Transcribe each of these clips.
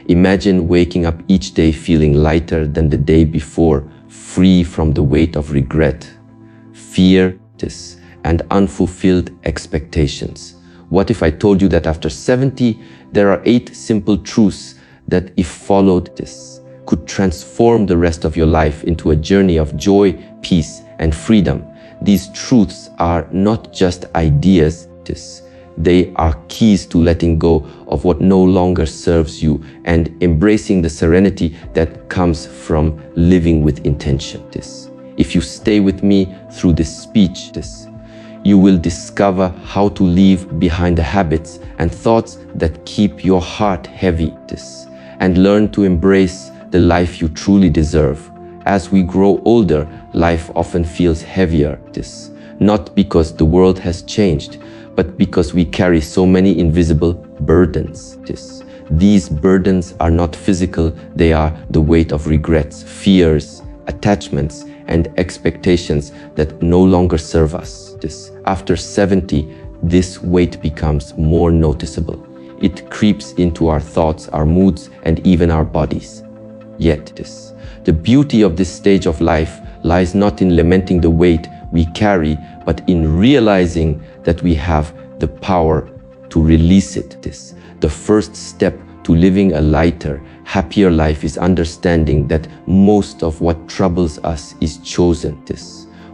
Imagine waking up each day feeling lighter than the day before, free from the weight of regret, fear, and unfulfilled expectations. What if I told you that after 70, there are 8 simple truths that, if followed, could transform the rest of your life into a journey of joy, peace, and freedom? These truths are not just ideas, they are keys to letting go of what no longer serves you and embracing the serenity that comes from living with intention. If you stay with me through this speech, you will discover how to leave behind the habits and thoughts that keep your heart heavy, and learn to embrace the life you truly deserve. As we grow older, life often feels heavier, not because the world has changed, but because we carry so many invisible burdens. These burdens are not physical, they are the weight of regrets, fears, attachments, and expectations that no longer serve us. After 70, this weight becomes more noticeable. It creeps into our thoughts, our moods, and even our bodies. Yet, the beauty of this stage of life lies not in lamenting the weight we carry, but in realizing that we have the power to release it. The first step to living a lighter, happier life is understanding that most of what troubles us is chosen.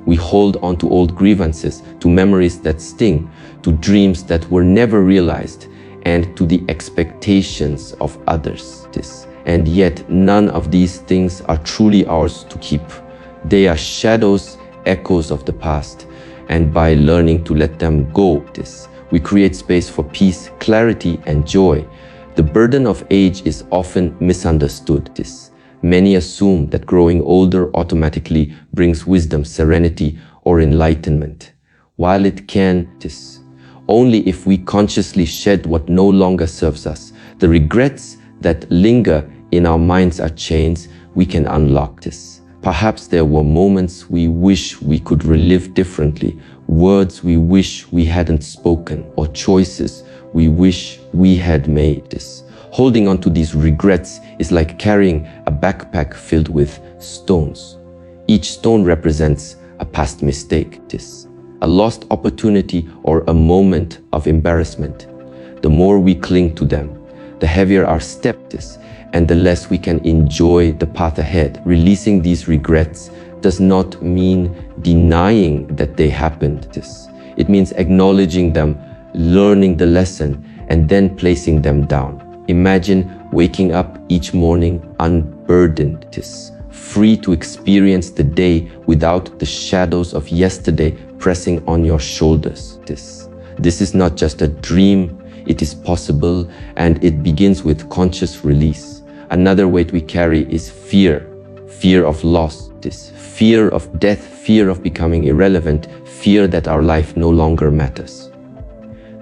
We hold on to old grievances, to memories that sting, to dreams that were never realized, and to the expectations of others. And yet, none of these things are truly ours to keep. They are shadows, echoes of the past, and by learning to let them go, we create space for peace, clarity, and joy. The burden of age is often misunderstood. Many assume that growing older automatically brings wisdom, serenity, or enlightenment. While it can, only if we consciously shed what no longer serves us. The regrets that linger in our minds are chains we can unlock. Perhaps there were moments we wish we could relive differently, words we wish we hadn't spoken, or choices we wish we had made. Holding on to these regrets is like carrying a backpack filled with stones. Each stone represents a past mistake, a lost opportunity, or a moment of embarrassment. The more we cling to them, the heavier our step is, and the less we can enjoy the path ahead. Releasing these regrets does not mean denying that they happened. It means acknowledging them, learning the lesson, and then placing them down. Imagine waking up each morning unburdened, free to experience the day without the shadows of yesterday pressing on your shoulders. This is not just a dream, it is possible, and it begins with conscious release. Another weight we carry is fear of loss, fear of death, fear of becoming irrelevant, fear that our life no longer matters.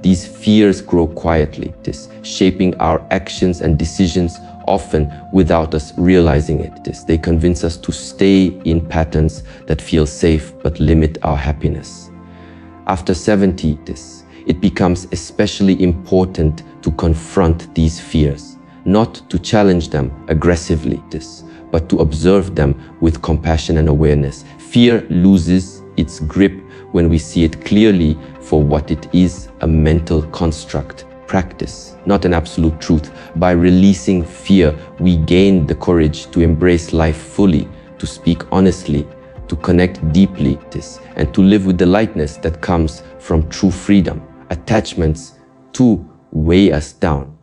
These fears grow quietly, shaping our actions and decisions, often without us realizing it. They convince us to stay in patterns that feel safe but limit our happiness. After 70, it becomes especially important to confront these fears, not to challenge them aggressively, but to observe them with compassion and awareness. Fear loses its grip when we see it clearly for what it is, a mental construct, practice, not an absolute truth. By releasing fear, we gain the courage to embrace life fully, to speak honestly, to connect deeply, and to live with the lightness that comes from true freedom. Attachments too weigh us down.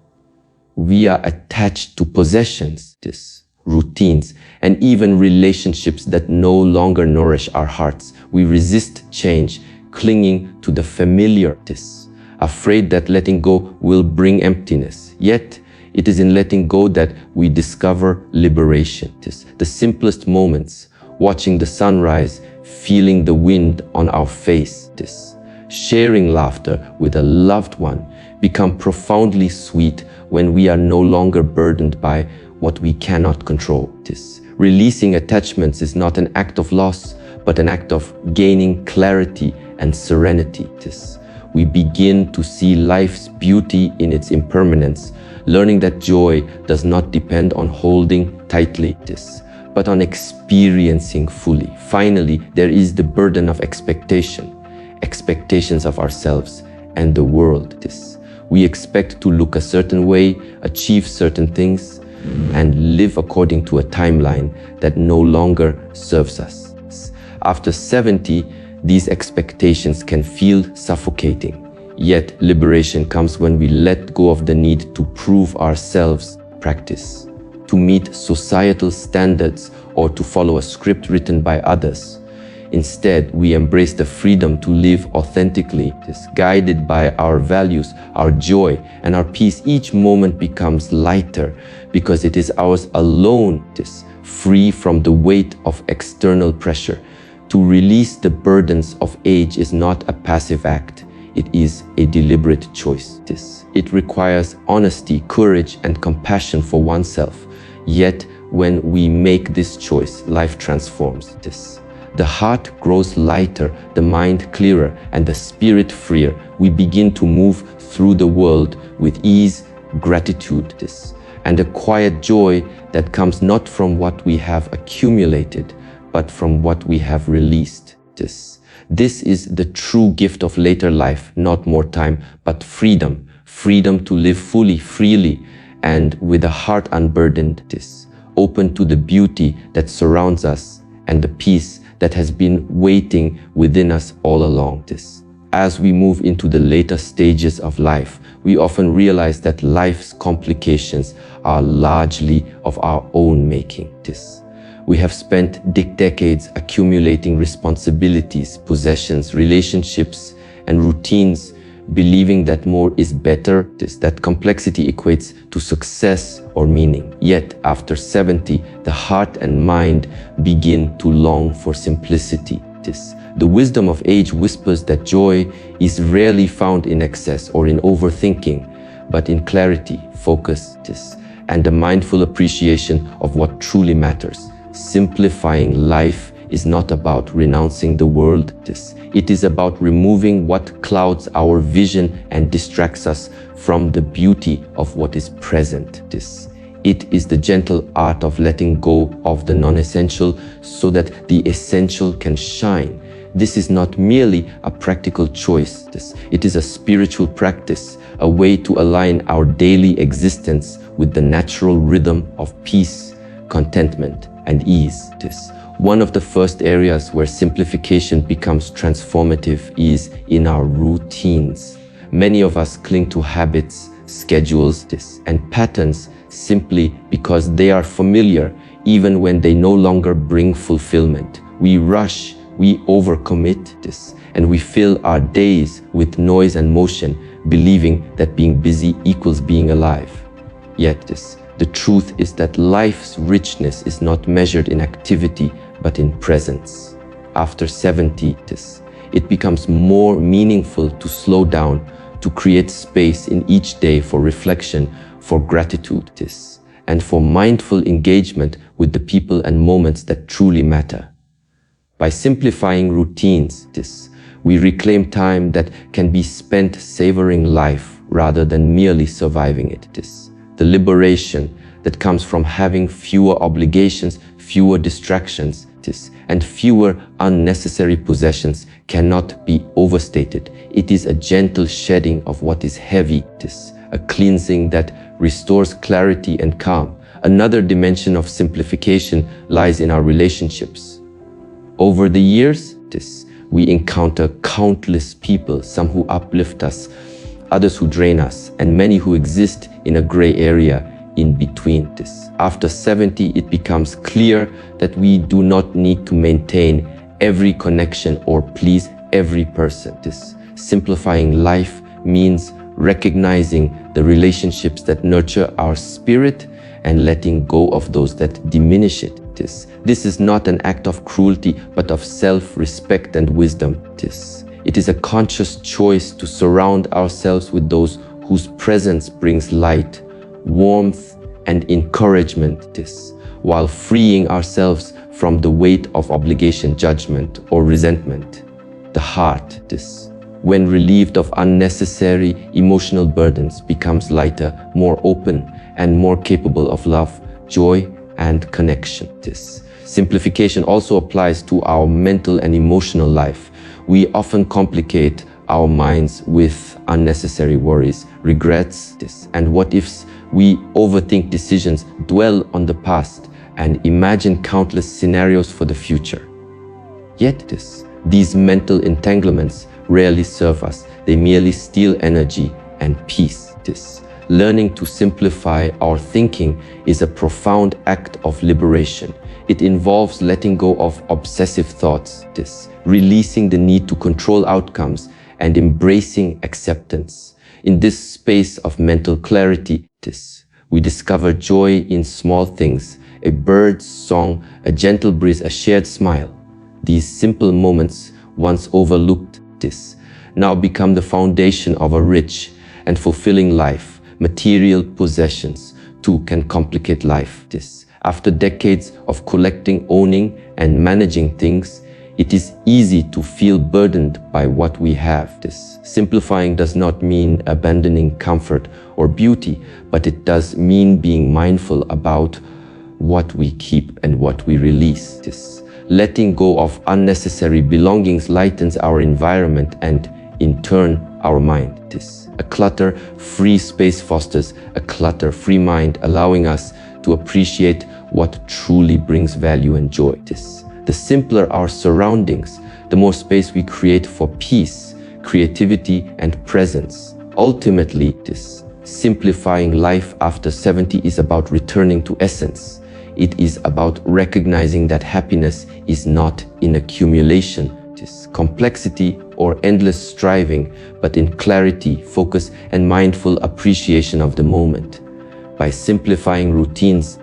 We are attached to possessions, routines, and even relationships that no longer nourish our hearts. We resist change, clinging to the familiar, afraid that letting go will bring emptiness. Yet, it is in letting go that we discover liberation. The simplest moments, watching the sunrise, feeling the wind on our face, sharing laughter with a loved one, become profoundly sweet when we are no longer burdened by what we cannot control. Releasing attachments is not an act of loss, but an act of gaining clarity and serenity. We begin to see life's beauty in its impermanence, Learning that joy does not depend on holding tightly this, but on experiencing fully. Finally, there is the burden of expectations of ourselves and the world. We expect to look a certain way, achieve certain things, and live according to a timeline that no longer serves us. After 70, these expectations can feel suffocating. Yet liberation comes when we let go of the need to prove ourselves, practice, to meet societal standards or to follow a script written by others. Instead, we embrace the freedom to live authentically, guided by our values, our joy, and our peace. Each moment becomes lighter because it is ours alone, free from the weight of external pressure. To release the burdens of age is not a passive act. It is a deliberate choice. It requires honesty, courage, and compassion for oneself. Yet, when we make this choice, life transforms. The heart grows lighter, the mind clearer, and the spirit freer. We begin to move through the world with ease, gratitude, and a quiet joy that comes not from what we have accumulated, but from what we have released. This is the true gift of later life, not more time, but freedom. Freedom to live fully, freely, and with a heart unburdened, open to the beauty that surrounds us and the peace that has been waiting within us all along. As we move into the later stages of life, we often realize that life's complications are largely of our own making. We have spent decades accumulating responsibilities, possessions, relationships, and routines, believing that more is better, that complexity equates to success or meaning. Yet, after 70, the heart and mind begin to long for simplicity. The wisdom of age whispers that joy is rarely found in excess or in overthinking, but in clarity, focus, and a mindful appreciation of what truly matters. Simplifying life is not about renouncing the world. It is about removing what clouds our vision and distracts us from the beauty of what is present. It is the gentle art of letting go of the non-essential so that the essential can shine. This is not merely a practical choice. It is a spiritual practice, a way to align our daily existence with the natural rhythm of peace, contentment, and ease. One of the first areas where simplification becomes transformative is in our routines. Many of us cling to habits, schedules, and patterns simply because they are familiar, even when they no longer bring fulfillment. We rush, we overcommit, and we fill our days with noise and motion, believing that being busy equals being alive. Yet the truth is that life's richness is not measured in activity, but in presence. After 70, it becomes more meaningful to slow down, to create space in each day for reflection, for gratitude, and for mindful engagement with the people and moments that truly matter. By simplifying routines, we reclaim time that can be spent savoring life rather than merely surviving it. The liberation that comes from having fewer obligations, fewer distractions, and fewer unnecessary possessions cannot be overstated. It is a gentle shedding of what is heavy, a cleansing that restores clarity and calm. Another dimension of simplification lies in our relationships. Over the years, we encounter countless people, some who uplift us, others who drain us, and many who exist in a gray area in between. After 70, it becomes clear that we do not need to maintain every connection or please every person. Simplifying life means recognizing the relationships that nurture our spirit and letting go of those that diminish it. This is not an act of cruelty, but of self-respect and wisdom. It is a conscious choice to surround ourselves with those whose presence brings light, warmth, and encouragement, while freeing ourselves from the weight of obligation, judgment, or resentment. The heart, when relieved of unnecessary emotional burdens, becomes lighter, more open, and more capable of love, joy, and connection. This simplification also applies to our mental and emotional life. We often complicate our minds with unnecessary worries, regrets, and what ifs. We overthink decisions, dwell on the past, and imagine countless scenarios for the future. Yet these mental entanglements rarely serve us. They merely steal energy and peace. Learning to simplify our thinking is a profound act of liberation. It involves letting go of obsessive thoughts, releasing the need to control outcomes, and embracing acceptance. In this space of mental clarity, we discover joy in small things, a bird's song, a gentle breeze, a shared smile. These simple moments, once overlooked, now become the foundation of a rich and fulfilling life. Material possessions, too, can complicate life. After decades of collecting, owning, and managing things, it is easy to feel burdened by what we have. Simplifying does not mean abandoning comfort or beauty, but it does mean being mindful about what we keep and what we release. Letting go of unnecessary belongings lightens our environment and, in turn, our mind. A clutter-free space fosters a clutter-free mind, allowing us to appreciate what truly brings value and joy. The simpler our surroundings, the more space we create for peace, creativity, and presence. Ultimately, simplifying life after 70 is about returning to essence. It is about recognizing that happiness is not in accumulation, complexity, or endless striving, but in clarity, focus, and mindful appreciation of the moment. By simplifying routines,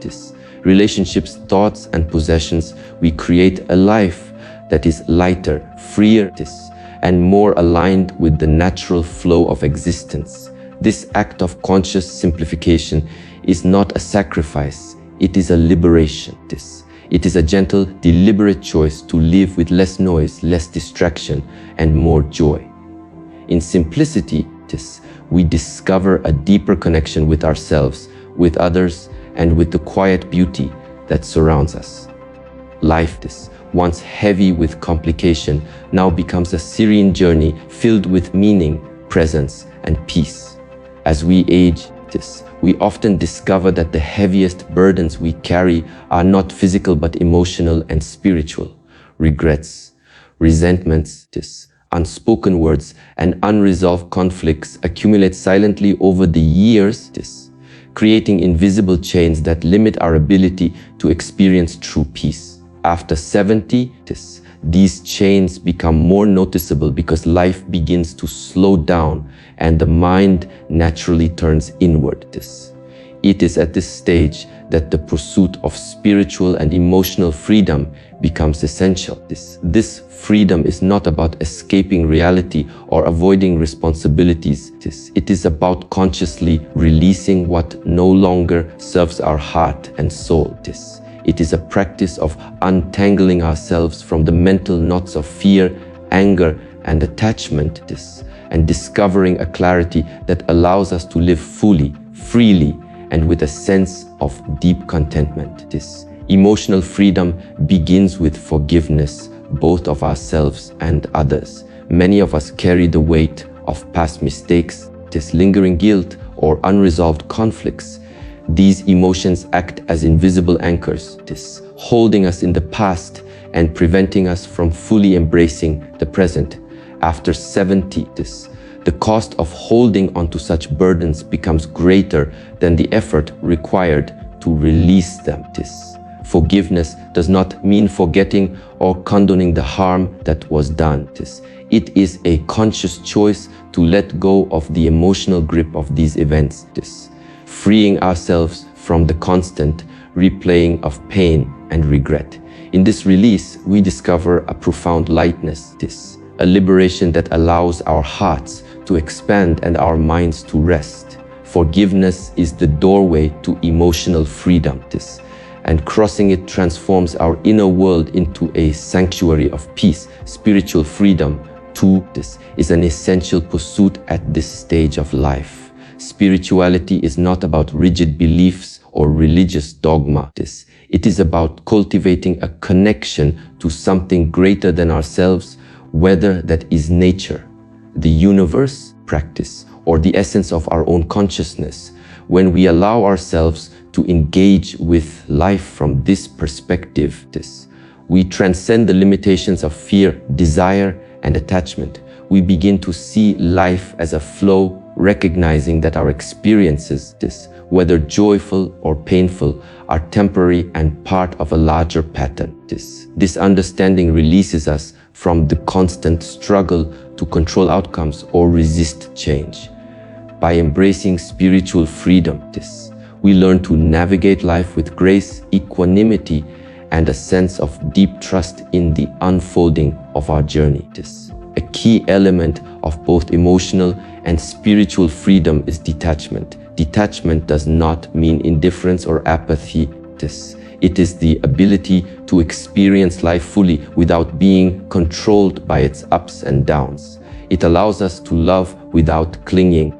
relationships, thoughts, and possessions, we create a life that is lighter, freer, and more aligned with the natural flow of existence. This act of conscious simplification is not a sacrifice, it is a liberation. It is a gentle, deliberate choice to live with less noise, less distraction, and more joy. In simplicity, we discover a deeper connection with ourselves, with others, and with the quiet beauty that surrounds us. Life, once heavy with complication, now becomes a serene journey filled with meaning, presence, and peace. As we age, we often discover that the heaviest burdens we carry are not physical but emotional and spiritual. Regrets, resentments, unspoken words, and unresolved conflicts accumulate silently over the years, creating invisible chains that limit our ability to experience true peace. After 70, these chains become more noticeable because life begins to slow down and the mind naturally turns inward. It is at this stage that the pursuit of spiritual and emotional freedom becomes essential. This freedom is not about escaping reality or avoiding responsibilities. It is about consciously releasing what no longer serves our heart and soul. It is a practice of untangling ourselves from the mental knots of fear, anger, and attachment, and discovering a clarity that allows us to live fully, freely, and with a sense of deep contentment. Emotional freedom begins with forgiveness, both of ourselves and others. Many of us carry the weight of past mistakes, lingering guilt, or unresolved conflicts. These emotions act as invisible anchors, holding us in the past and preventing us from fully embracing the present. After 70, the cost of holding onto such burdens becomes greater than the effort required to release them. Forgiveness does not mean forgetting or condoning the harm that was done. It is a conscious choice to let go of the emotional grip of these events, freeing ourselves from the constant replaying of pain and regret. In this release, we discover a profound lightness, a liberation that allows our hearts to expand and our minds to rest. Forgiveness is the doorway to emotional freedom, and crossing it transforms our inner world into a sanctuary of peace, spiritual freedom, too, this is an essential pursuit at this stage of life. Spirituality is not about rigid beliefs or religious dogma. It is about cultivating a connection to something greater than ourselves, whether that is nature, the universe, practice, or the essence of our own consciousness. When we allow ourselves to engage with life from this perspective, we transcend the limitations of fear, desire, and attachment. We begin to see life as a flow, recognizing that our experiences, whether joyful or painful, are temporary and part of a larger pattern. This understanding releases us from the constant struggle to control outcomes or resist change. By embracing spiritual freedom, we learn to navigate life with grace, equanimity, and a sense of deep trust in the unfolding of our journey. A key element of both emotional and spiritual freedom is detachment. Detachment does not mean indifference or apathy. It is the ability to experience life fully without being controlled by its ups and downs. It allows us to love without clinging,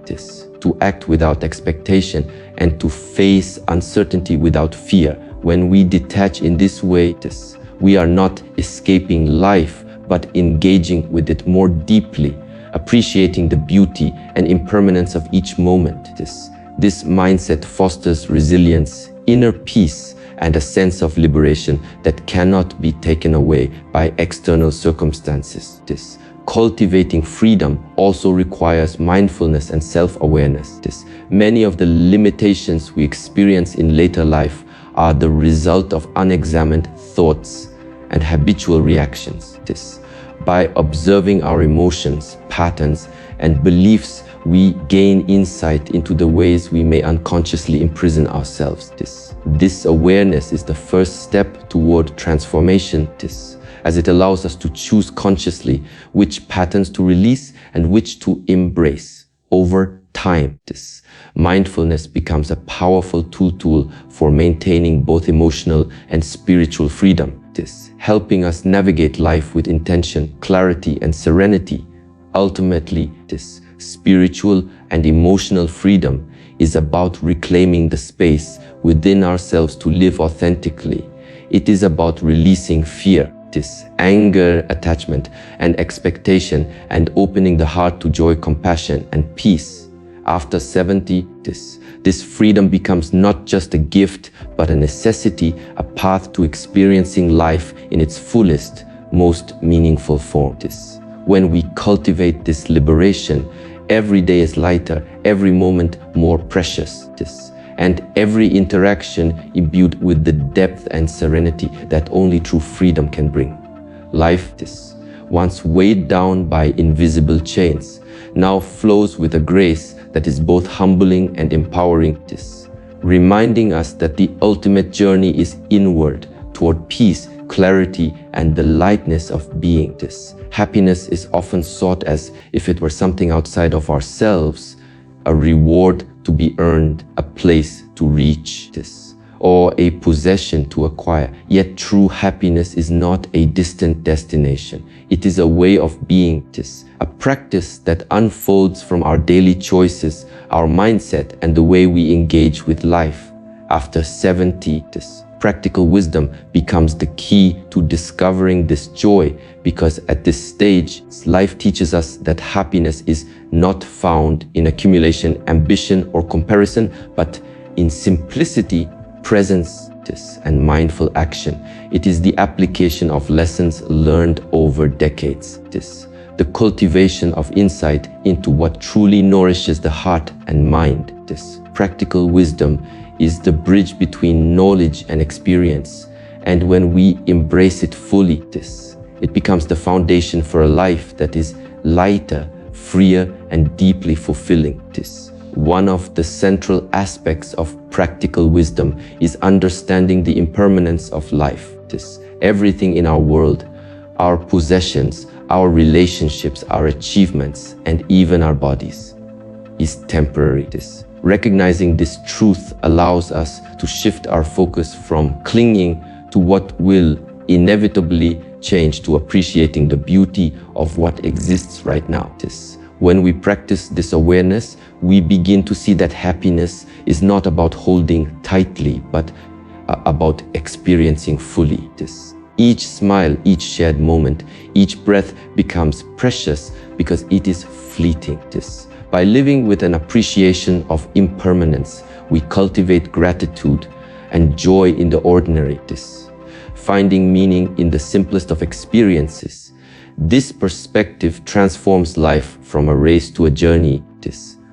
to act without expectation, and to face uncertainty without fear. When we detach in this way, we are not escaping life, but engaging with it more deeply, appreciating the beauty and impermanence of each moment. This mindset fosters resilience, inner peace, and a sense of liberation that cannot be taken away by external circumstances. Cultivating freedom also requires mindfulness and self-awareness. Many of the limitations we experience in later life are the result of unexamined thoughts and habitual reactions. By observing our emotions, patterns, and beliefs, we gain insight into the ways we may unconsciously imprison ourselves. This awareness is the first step toward transformation, as it allows us to choose consciously which patterns to release and which to embrace. Over time, mindfulness becomes a powerful tool for maintaining both emotional and spiritual freedom, helping us navigate life with intention, clarity, and serenity. Ultimately, spiritual and emotional freedom is about reclaiming the space within ourselves to live authentically. It is about releasing fear, anger, attachment, and expectation, and opening the heart to joy, compassion, and peace. After 70, this freedom becomes not just a gift, but a necessity, a path to experiencing life in its fullest, most meaningful form. When we cultivate this liberation, every day is lighter, every moment more precious, and every interaction imbued with the depth and serenity that only true freedom can bring. Life, once weighed down by invisible chains, now flows with a grace that is both humbling and empowering, reminding us that the ultimate journey is inward, toward peace, clarity, and the lightness of being. Happiness is often sought as if it were something outside of ourselves, a reward to be earned, a place to reach, or a possession to acquire. Yet true happiness is not a distant destination. It is a way of being, a practice that unfolds from our daily choices, our mindset, and the way we engage with life. After 70, practical wisdom becomes the key to discovering this joy, because at this stage, life teaches us that happiness is not found in accumulation, ambition, or comparison, but in simplicity, presence, and mindful action. It is the application of lessons learned over decades. The cultivation of insight into what truly nourishes the heart and mind. Practical wisdom is the bridge between knowledge and experience, and when we embrace it fully, it becomes the foundation for a life that is lighter, freer, and deeply fulfilling. One of the central aspects of practical wisdom is understanding the impermanence of life. Everything in our world, our possessions, our relationships, our achievements, and even our bodies, is temporary. Recognizing this truth allows us to shift our focus from clinging to what will inevitably change to appreciating the beauty of what exists right now. When we practice this awareness, we begin to see that happiness is not about holding tightly, but about experiencing fully. Each smile, each shared moment, each breath becomes precious because it is fleeting. By living with an appreciation of impermanence, we cultivate gratitude and joy in the ordinary, finding meaning in the simplest of experiences. This perspective transforms life from a race to a journey,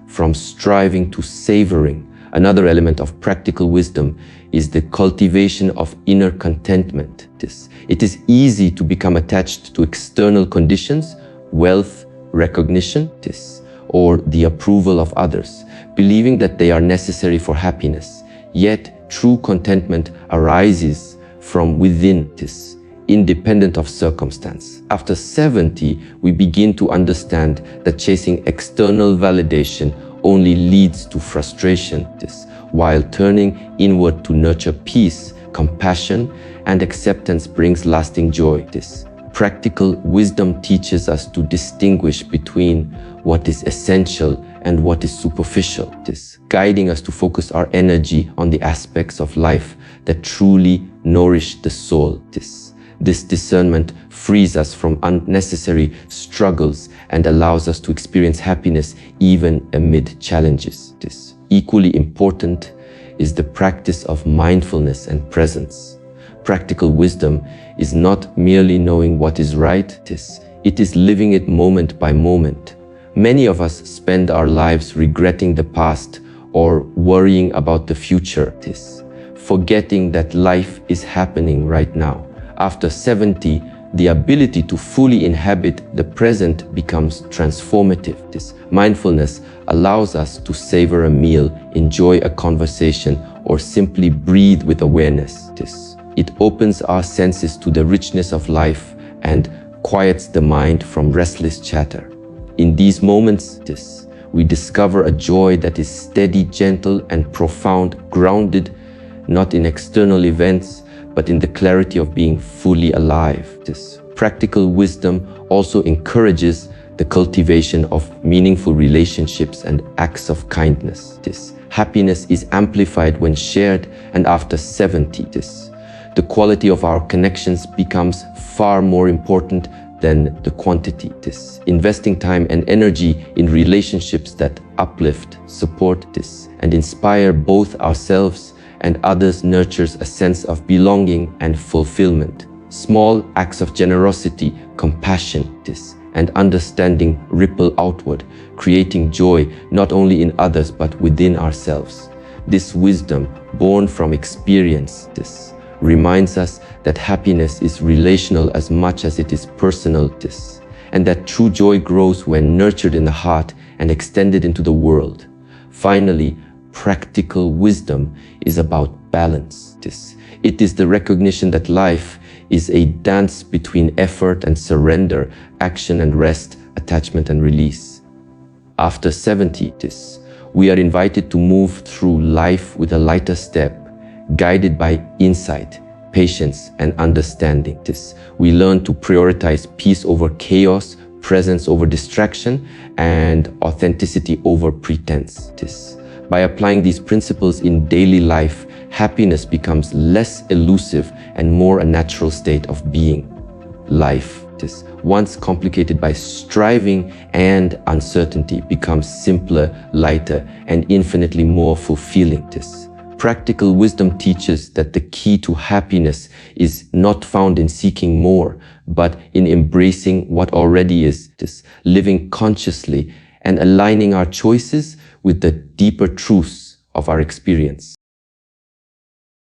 from striving to savoring. Another element of practical wisdom is the cultivation of inner contentment. It is easy to become attached to external conditions, wealth, recognition, or the approval of others, believing that they are necessary for happiness. Yet, true contentment arises from within, independent of circumstance. After 70, we begin to understand that chasing external validation only leads to frustration, while turning inward to nurture peace, compassion, and acceptance brings lasting joy. Practical wisdom teaches us to distinguish between what is essential and what is superficial, guiding us to focus our energy on the aspects of life that truly nourish the soul. This discernment frees us from unnecessary struggles and allows us to experience happiness even amid challenges. Equally important is the practice of mindfulness and presence. Practical wisdom is not merely knowing what is right, it is living it moment by moment. Many of us spend our lives regretting the past or worrying about the future, forgetting that life is happening right now. After 70, the ability to fully inhabit the present becomes transformative. Mindfulness allows us to savor a meal, enjoy a conversation, or simply breathe with awareness. It opens our senses to the richness of life and quiets the mind from restless chatter. In these moments, we discover a joy that is steady, gentle, and profound, grounded not in external events, but in the clarity of being fully alive. Practical wisdom also encourages the cultivation of meaningful relationships and acts of kindness. Happiness is amplified when shared, and after 70, the quality of our connections becomes far more important than the quantity. Investing time and energy in relationships that uplift, support, and inspire both ourselves and others nurtures a sense of belonging and fulfillment. Small acts of generosity, compassion, and understanding ripple outward, creating joy not only in others but within ourselves. This wisdom, born from experience, reminds us that happiness is relational as much as it is personal, and that true joy grows when nurtured in the heart and extended into the world. Finally, practical wisdom is about balance. It is the recognition that life is a dance between effort and surrender, action and rest, attachment and release. After 70, we are invited to move through life with a lighter step, guided by insight, patience, and understanding. We learn to prioritize peace over chaos, presence over distraction, and authenticity over pretense. By applying these principles in daily life, happiness becomes less elusive and more a natural state of being. Life, once complicated by striving and uncertainty, becomes simpler, lighter, and infinitely more fulfilling. Practical wisdom teaches that the key to happiness is not found in seeking more, but in embracing what already is, living consciously and aligning our choices with the deeper truths of our experience.